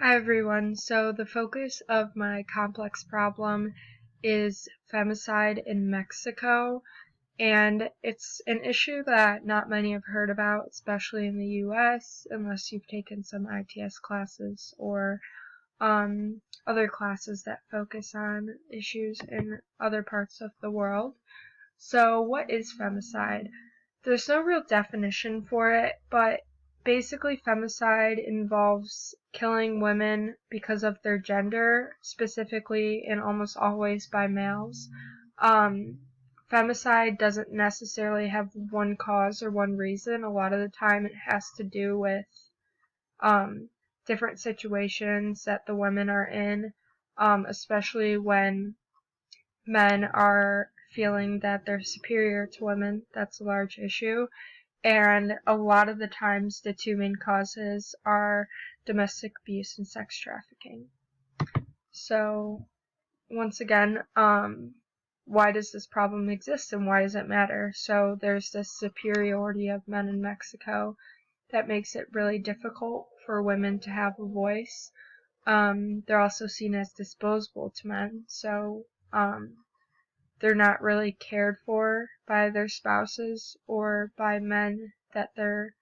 Hi everyone, so the focus of my complex problem is femicide in Mexico, and it's an issue that not many have heard about, especially in the US, unless you've taken some ITS classes or other classes that focus on issues in other parts of the world. So what is femicide? There's no real definition for it, but basically femicide involves killing women because of their gender, specifically and almost always by males. Femicide doesn't necessarily have one cause or one reason. A lot of the time it has to do with different situations that the women are in, especially when men are feeling that they're superior to women. That's a large issue. And a lot of the times the two main causes are domestic abuse and sex trafficking. So once again, why does this problem exist and why does it matter? So there's this superiority of men in Mexico that makes it really difficult for women to have a voice. They're also seen as disposable to men, so they're not really cared for by their spouses or by men that they're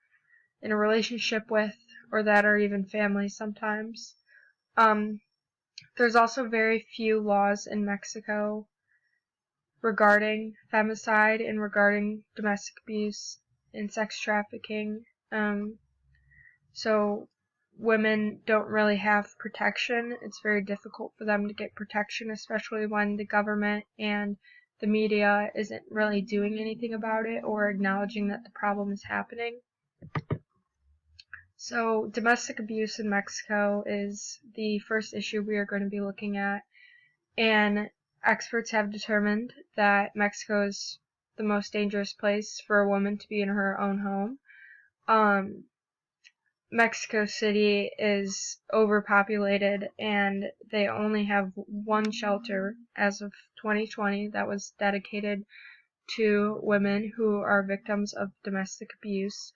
in a relationship with or that are even family sometimes. There's also very few laws in Mexico regarding femicide and regarding domestic abuse and sex trafficking. So women don't really have protection. It's very difficult for them to get protection, especially when the government and the media isn't really doing anything about it or acknowledging that the problem is happening. So domestic abuse in Mexico is the first issue we are going to be looking at, and experts have determined that Mexico is the most dangerous place for a woman to be in her own home. Mexico City is overpopulated and they only have one shelter as of 2020 that was dedicated to women who are victims of domestic abuse.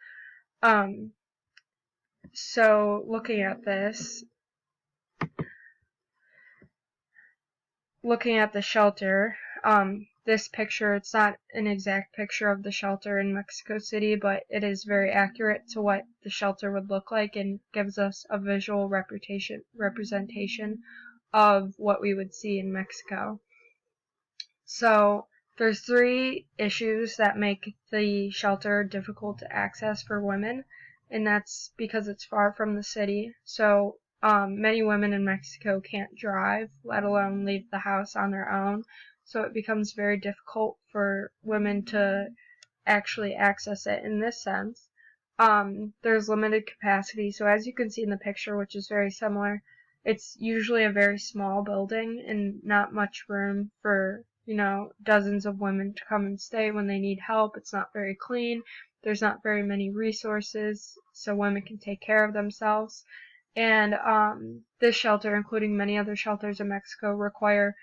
So looking at the shelter, this picture, it's not an exact picture of the shelter in Mexico City, but it is very accurate to what the shelter would look like and gives us a visual representation of what we would see in Mexico. So there's three issues that make the shelter difficult to access for women, and that's because it's far from the city. So many women in Mexico can't drive, let alone leave the house on their own. So it becomes very difficult for women to actually access it in this sense. There's limited capacity. So as you can see in the picture, which is very similar, it's usually a very small building and not much room for, dozens of women to come and stay when they need help. It's not very clean. There's not very many resources so women can take care of themselves. And this shelter, including many other shelters in Mexico, require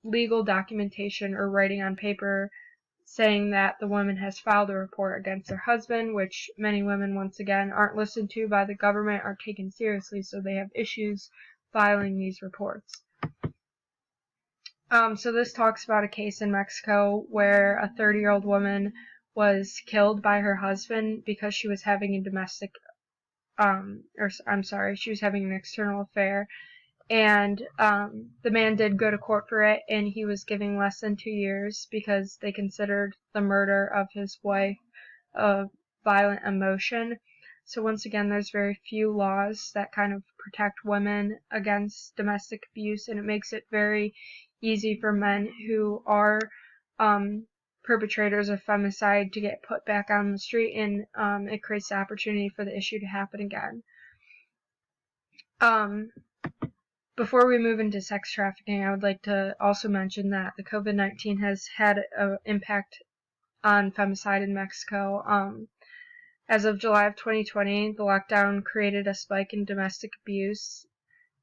legal documentation or writing on paper saying that the woman has filed a report against her husband, which many women, once again, aren't listened to by the government, aren't taken seriously, so they have issues filing these reports. So this talks about a case in Mexico where a 30-year-old woman was killed by her husband because she was having a she was having an external affair. And the man did go to court for it, and he was given less than 2 years because they considered the murder of his wife a violent emotion. So once again, there's very few laws that kind of protect women against domestic abuse, and it makes it very easy for men who are perpetrators of femicide to get put back on the street, and it creates the opportunity for the issue to happen again. Before we move into sex trafficking, I would like to also mention that the COVID-19 has had an impact on femicide in Mexico. As of July of 2020, the lockdown created a spike in domestic abuse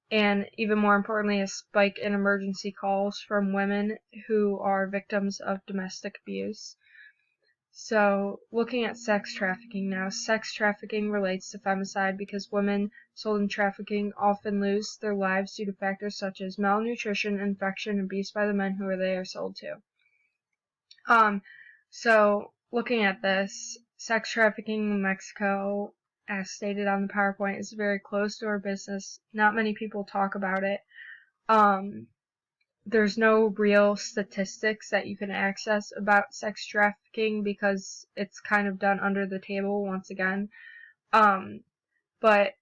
and, even more importantly, a spike in emergency calls from women who are victims of domestic abuse. So, looking at sex trafficking now, sex trafficking relates to femicide because women sold in trafficking often lose their lives due to factors such as malnutrition, infection, abuse by the men who they are sold to. So looking at this, sex trafficking in Mexico, as stated on the PowerPoint, is very close to our business. Not many people talk about it. There's no real statistics that you can access about sex trafficking because it's kind of done under the table once again. But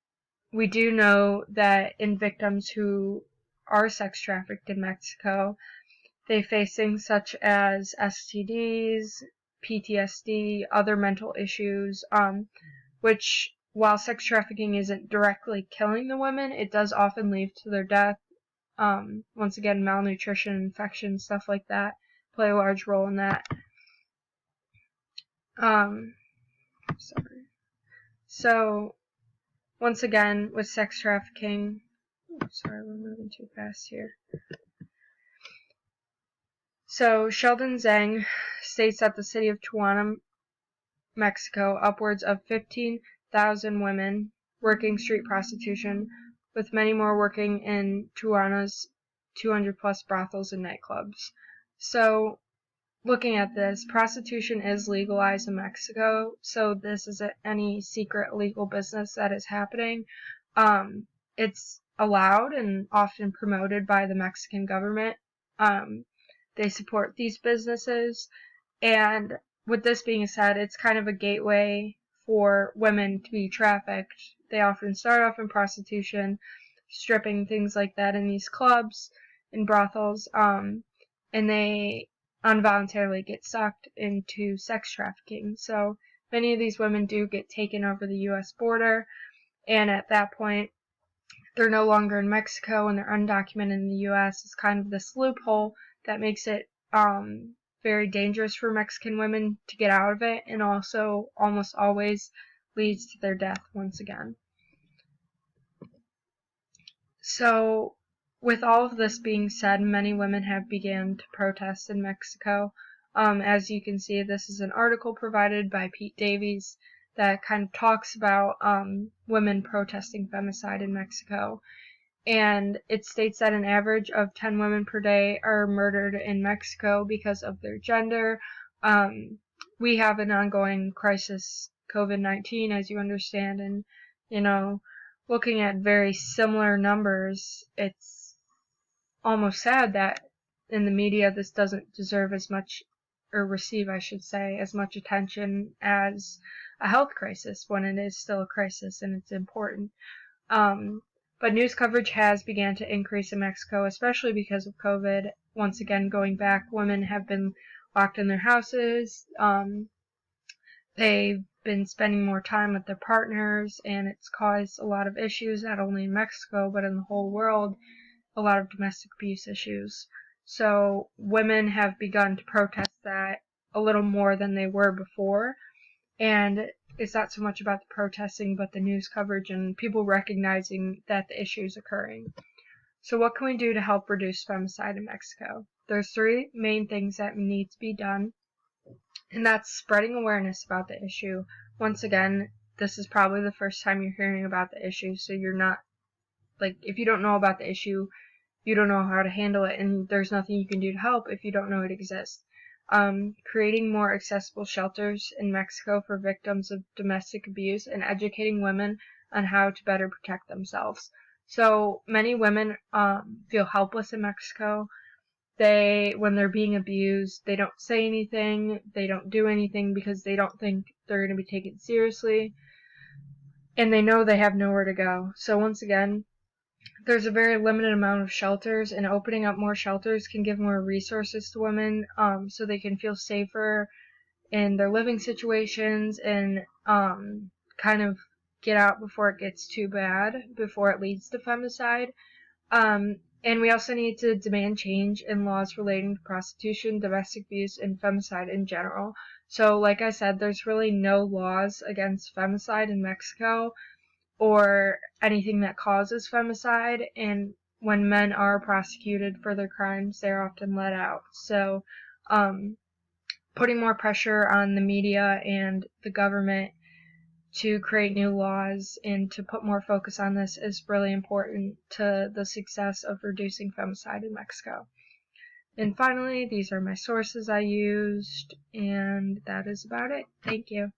we do know that in victims who are sex trafficked in Mexico, they face things such as STDs, PTSD, other mental issues, which, while sex trafficking isn't directly killing the women, it does often lead to their death. Once again, malnutrition, infection, stuff like that play a large role in that. So, once again, with sex trafficking, sorry, we're moving too fast here. So, Sheldon Zhang states that the city of Tijuana, Mexico, upwards of 15,000 women working street prostitution, with many more working in Tijuana's 200 plus brothels and nightclubs. So, looking at this, prostitution is legalized in Mexico, so this isn't any secret illegal business that is happening. It's allowed and often promoted by the Mexican government. They support these businesses, and with this being said, it's kind of a gateway for women to be trafficked. They often start off in prostitution, stripping, things like that in these clubs, in brothels, and they involuntarily get sucked into sex trafficking. So many of these women do get taken over the U.S. border, and at that point, they're no longer in Mexico and they're undocumented in the U.S. It's kind of this loophole that makes it very dangerous for Mexican women to get out of it, and also almost always leads to their death once again. So, with all of this being said, many women have begun to protest in Mexico. As you can see, this is an article provided by Pete Davies that kind of talks about women protesting femicide in Mexico. And it states that an average of 10 women per day are murdered in Mexico because of their gender. We have an ongoing crisis, COVID-19, as you understand, and, looking at very similar numbers, it's almost sad that in the media this doesn't deserve as much, or receive, I should say, as much attention as a health crisis when it is still a crisis and it's important. But news coverage has begun to increase in Mexico, especially because of COVID. Once again, going back, women have been locked in their houses. They've been spending more time with their partners, and it's caused a lot of issues, not only in Mexico, but in the whole world, a lot of domestic abuse issues. So women have begun to protest that a little more than they were before, and it's not so much about the protesting, but the news coverage and people recognizing that the issue is occurring. So what can we do to help reduce femicide in Mexico? There's 3 main things that need to be done, and that's spreading awareness about the issue. Once again, this is probably the first time you're hearing about the issue, so you're not, if you don't know about the issue, you don't know how to handle it, and there's nothing you can do to help if you don't know it exists. Creating more accessible shelters in Mexico for victims of domestic abuse, and educating women on how to better protect themselves. So many women feel helpless in Mexico. When they're being abused, they don't say anything, they don't do anything because they don't think they're going to be taken seriously, and they know they have nowhere to go. So once again, there's a very limited amount of shelters, and opening up more shelters can give more resources to women, so they can feel safer in their living situations and kind of get out before it gets too bad, before it leads to femicide. And we also need to demand change in laws relating to prostitution, domestic abuse, and femicide in general. So, like I said, there's really no laws against femicide in Mexico, or anything that causes femicide, and when men are prosecuted for their crimes, they're often let out. So, putting more pressure on the media and the government to create new laws and to put more focus on this is really important to the success of reducing femicide in Mexico. And finally, these are my sources I used, and that is about it. Thank you.